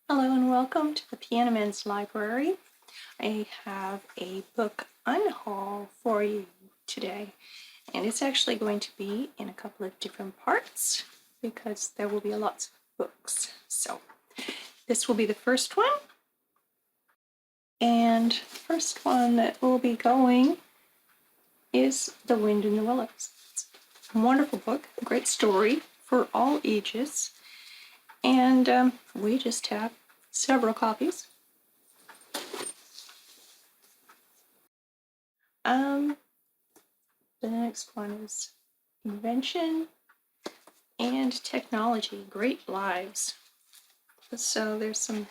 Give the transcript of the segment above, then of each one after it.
Hello and welcome to the Piano Man's Library. I have a book unhaul for you today, and it's actually going to be in a couple of different parts because there will be lots of books. So this will be the first one, and the first one that will be going is The Wind in the Willows. It's a wonderful book, a great story for all ages, and we just have several copies. The next one is Invention and Technology, Great Lives. So there's some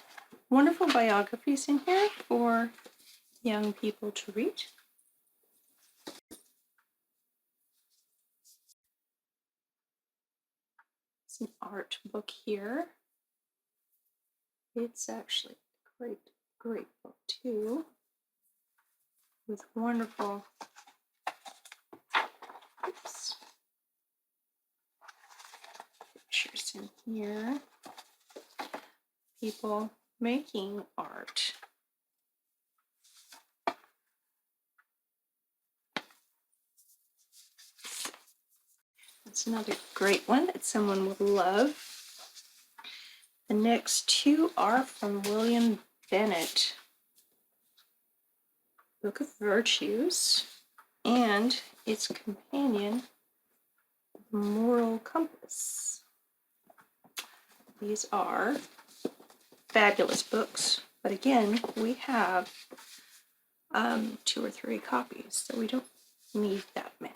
wonderful biographies in here for young people to read. It's an art book here. It's actually a great book too, with wonderful pictures in here. People making art. That's another great one that someone will love. The next two are from William Bennett, Book of Virtues, and its companion, The Moral Compass. These are fabulous books, but again, we have 2 or 3 copies, so we don't need that many.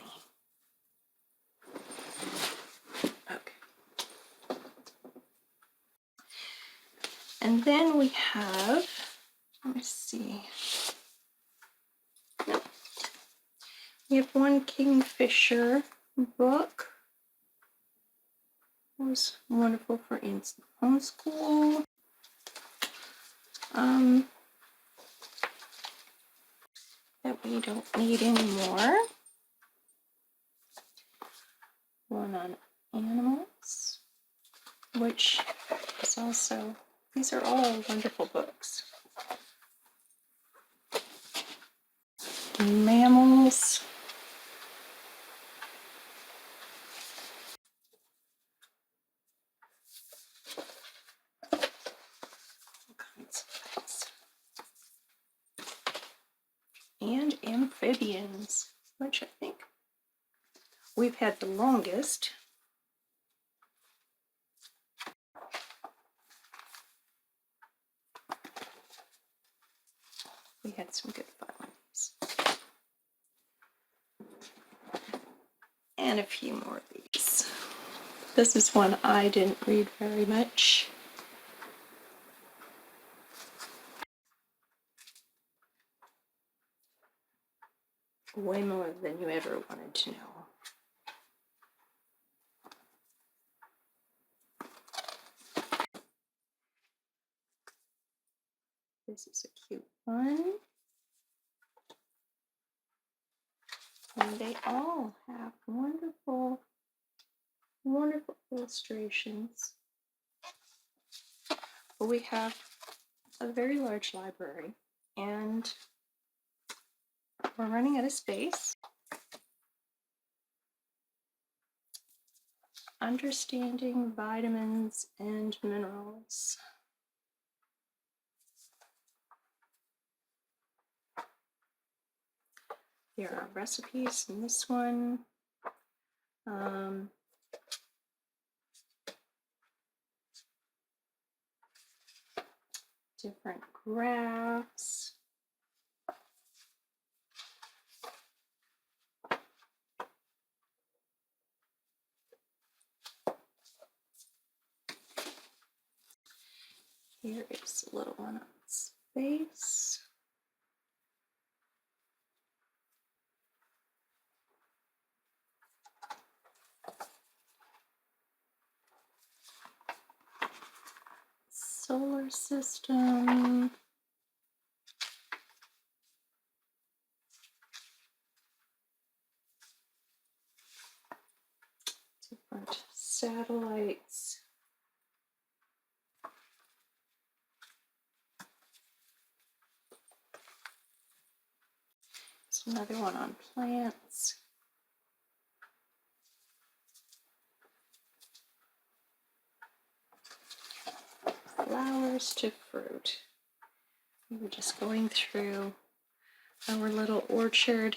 Okay. And then we have, let me see. No. We have one Kingfisher book. It was wonderful for instant homeschool. That we don't need anymore. One on animals, which is also, these are all wonderful books. Mammals. All kinds of things. And amphibians, which I think we've had the longest. We had some good fun with these. And a few more of these. This is one I didn't read very much. Way more than you ever wanted to know. This is a cute one. And they all have wonderful, wonderful illustrations. But we have a very large library, and we're running out of space. Understanding Vitamins and Minerals. There are recipes in this one. Different graphs. Here is a little one on space. Solar system. Different satellites. There's another one on plants. Flowers to fruit. We were just going through our little orchard,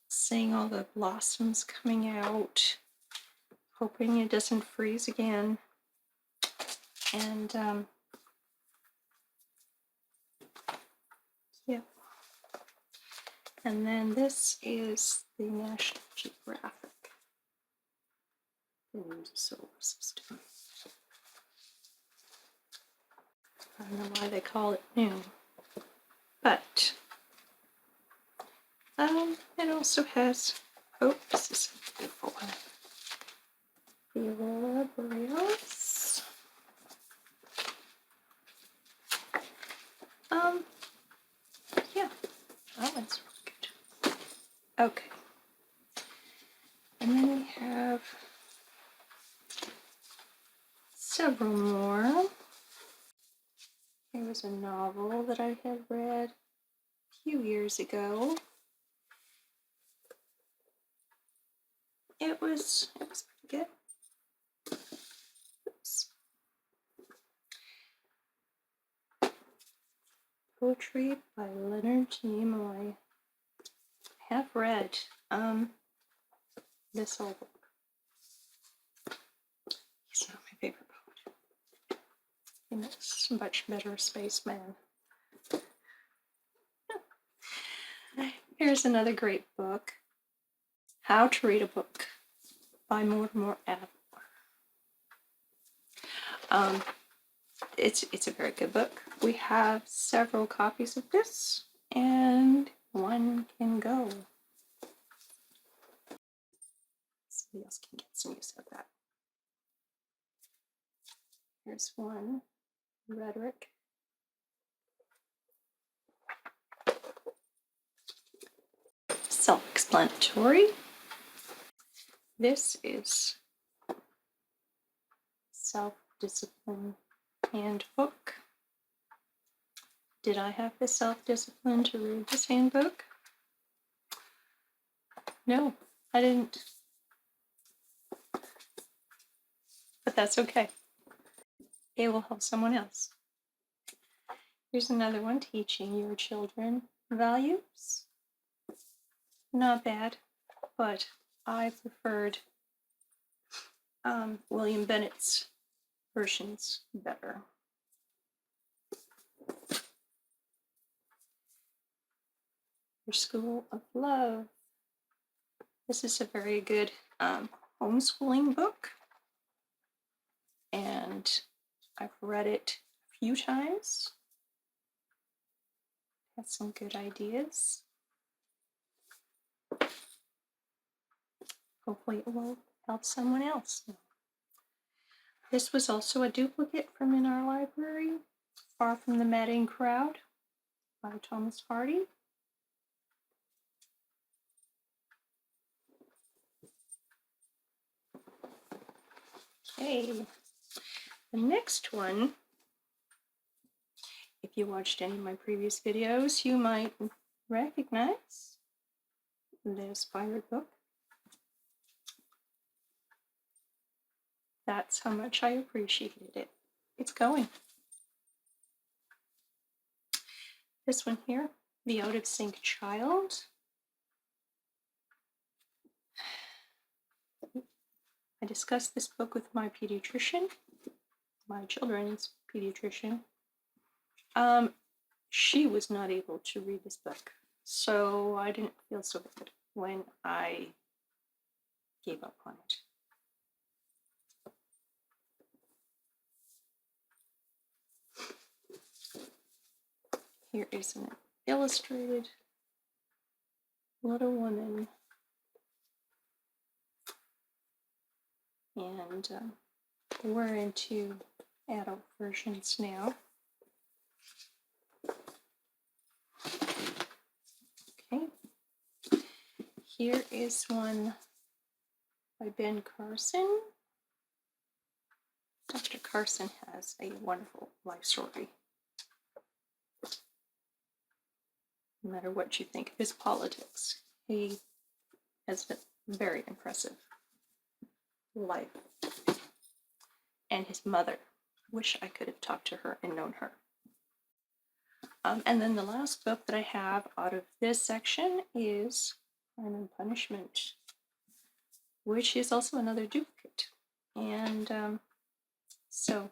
seeing all the blossoms coming out, hoping it doesn't freeze again. And yeah. And then this is the National Geographic, the solar system. I don't know why they call it new, but it also has, oh, this is a beautiful one, the Aurora Borealis. Yeah, that one's really good. Okay, and then we have several more. Here was a novel that I had read a few years ago. It was pretty good. Oops. Poetry by Leonard Nimoy. I have read this whole book. He's not my favorite poet. He makes a much better spaceman. Here's another great book, How to Read a Book by Mortimer Adler. It's a very good book. We have several copies of this, and one can go. Somebody else can get some use of that. Here's one, Rhetoric. Self-explanatory. This is Self-Discipline Handbook. Did I have the self-discipline to read this handbook? No, I didn't. But that's okay. It will help someone else. Here's another one, Teaching Your Children Values. Not bad, but I preferred William Bennett's versions better. Your School of Love. This is a very good homeschooling book, and I've read it a few times. Has some good ideas. Hopefully it will help someone else. This was also a duplicate from In Our Library, Far from the Madding Crowd by Thomas Hardy. Okay, the next one, if you watched any of my previous videos, you might recognize this pirate book. That's how much I appreciated it. It's going. This one here, The Out of Sync Child. I discussed this book with my pediatrician, my children's pediatrician. She was not able to read this book, so I didn't feel so bad when I gave up on it. Here is an illustrated Little Woman, and we're into adult versions now. Okay, here is one by Ben Carson. Dr. Carson has a wonderful life story. no matter what you think of his politics. He has a very impressive life. And his mother. Wish I could have talked to her and known her. And then the last book that I have out of this section is Crime and Punishment, which is also another duplicate. And so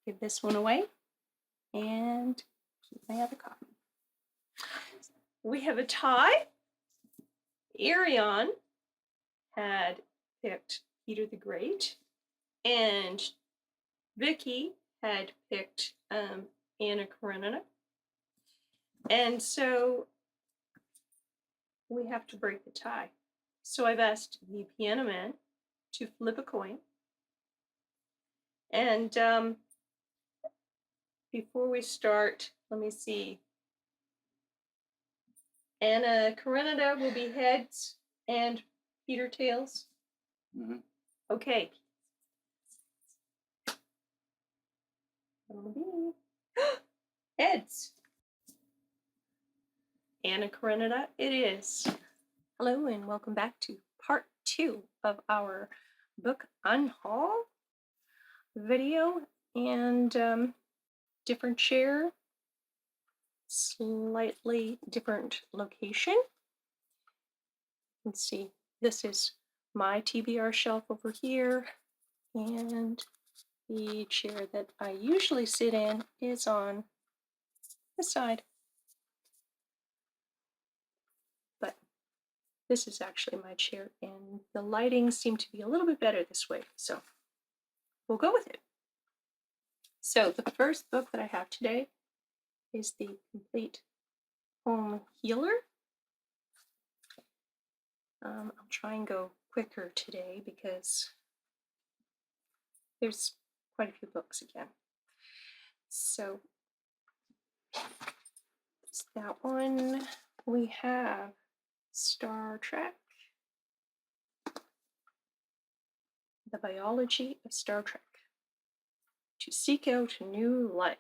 give this one away and keep my other copy. We have a tie. Arion had picked Peter the Great, and Vicky had picked Anna Karenina. And so we have to break the tie. So I've asked the piano man to flip a coin. And before we start, let me see. Anna Karenina will be heads and Peter tails. Mm-hmm. Okay. Heads. Anna Karenina it is. Hello and welcome back to part 2 of our book Unhaul video, and different chair, slightly different location. Let's see, this is my TBR shelf over here, and the chair that I usually sit in is on this side. But this is actually my chair, and the lighting seemed to be a little bit better this way, so we'll go with it. So the first book that I have today is the Complete Home Healer. I'll try and go quicker today because there's quite a few books again. So it's that one. We have Star Trek, The Biology of Star Trek, To Seek Out a New Life.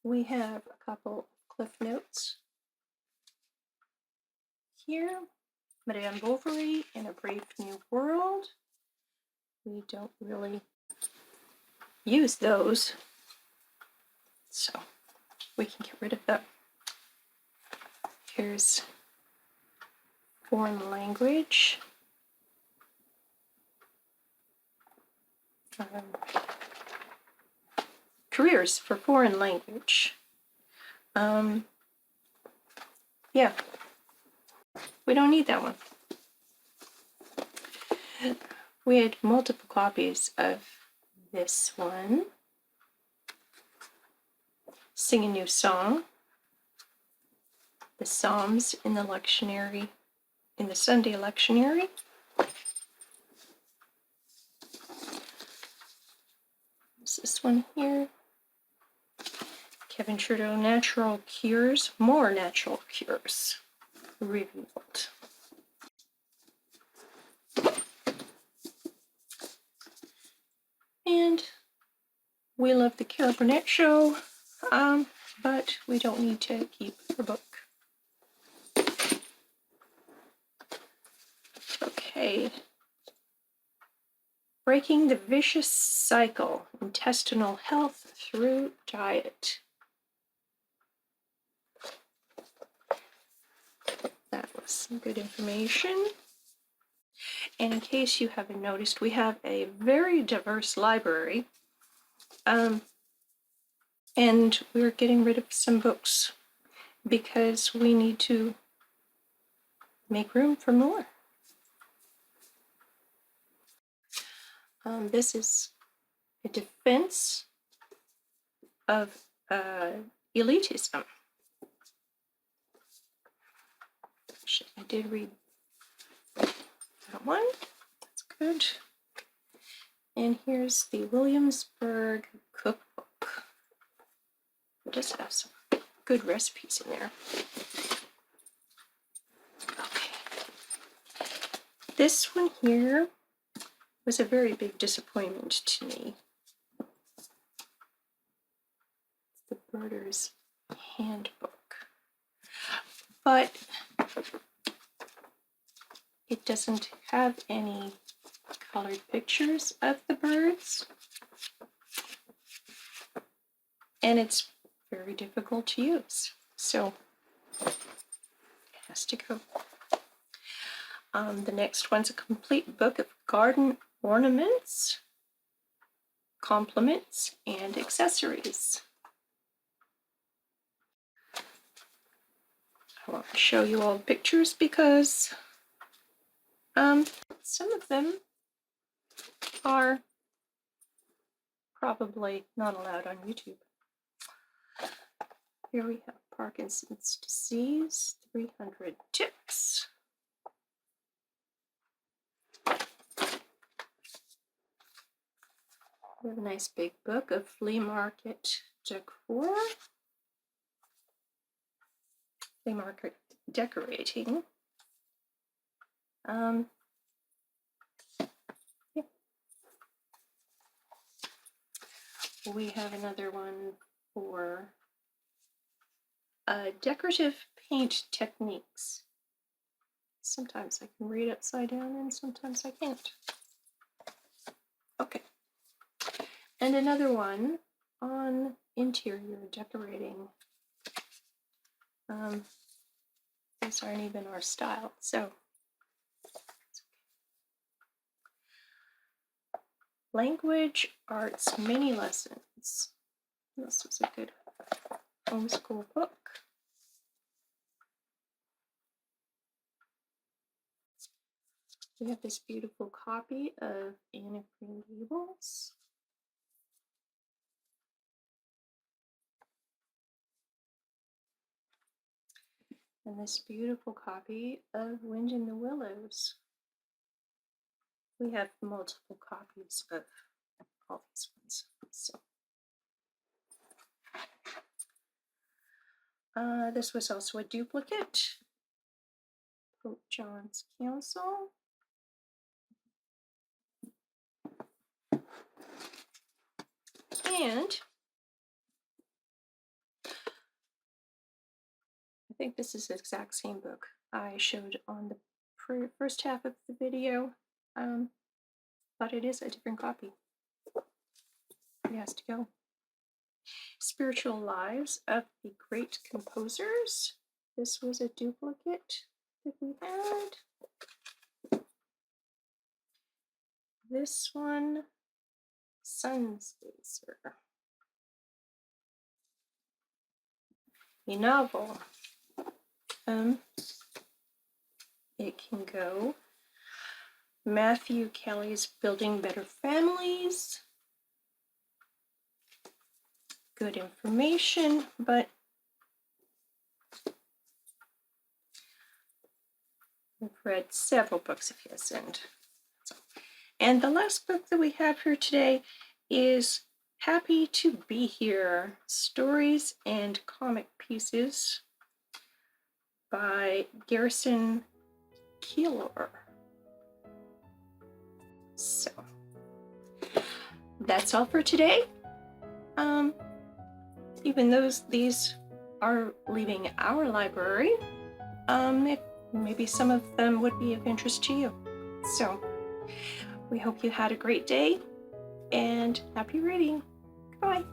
We have a couple of cliff notes here. Madame Bovary in A Brave New World. We don't really use those, so we can get rid of them. Here's Foreign Language. Careers for Foreign Language. Yeah, we don't need that one. We had multiple copies of this one. Sing a New Song. The Psalms in the lectionary, in the Sunday lectionary. What's this one here? Kevin Trudeau, Natural Cures, More Natural Cures, Revealed. And We Love the Carol Burnett Show, but we don't need to keep her book. Okay. Breaking the Vicious Cycle, Intestinal Health Through Diet. That was some good information. And in case you haven't noticed, we have a very diverse library. And we're getting rid of some books because we need to make room for more. This is a defense of elitism. Actually, I did read that one. That's good. And here's the Williamsburg Cookbook. It does have some good recipes in there. Okay. This one here was a very big disappointment to me. Birder's Handbook, but it doesn't have any colored pictures of the birds, and it's very difficult to use, so it has to go. The next one's a complete book of garden ornaments, complements, and accessories. I won't show you all the pictures because some of them are probably not allowed on YouTube. Here we have Parkinson's disease, 300 tips. We have a nice big book of flea market decor, flea market decorating. Yeah. We have another one for decorative paint techniques. Sometimes I can read upside down and sometimes I can't. Okay. And another one on interior decorating. These aren't even our style, so. Language Arts Mini Lessons. This was a good homeschool book. We have this beautiful copy of Anne of Green Gables. And this beautiful copy of Wind in the Willows. We have multiple copies of all these ones. So, this was also a duplicate. Pope John's Council. And I think this is the exact same book I showed on the first half of the video, but it is a different copy. It has to go. Spiritual Lives of the Great Composers. This was a duplicate that we had. This one, Sunspacer. A novel. It can go. Matthew Kelly's Building Better Families. Good information, but we've read several books of his. And the last book that we have here today is Happy to Be Here, Stories and Comic Pieces by Garrison Keillor. So, that's all for today. Even though these are leaving our library, maybe some of them would be of interest to you. So, we hope you had a great day and happy reading. Goodbye.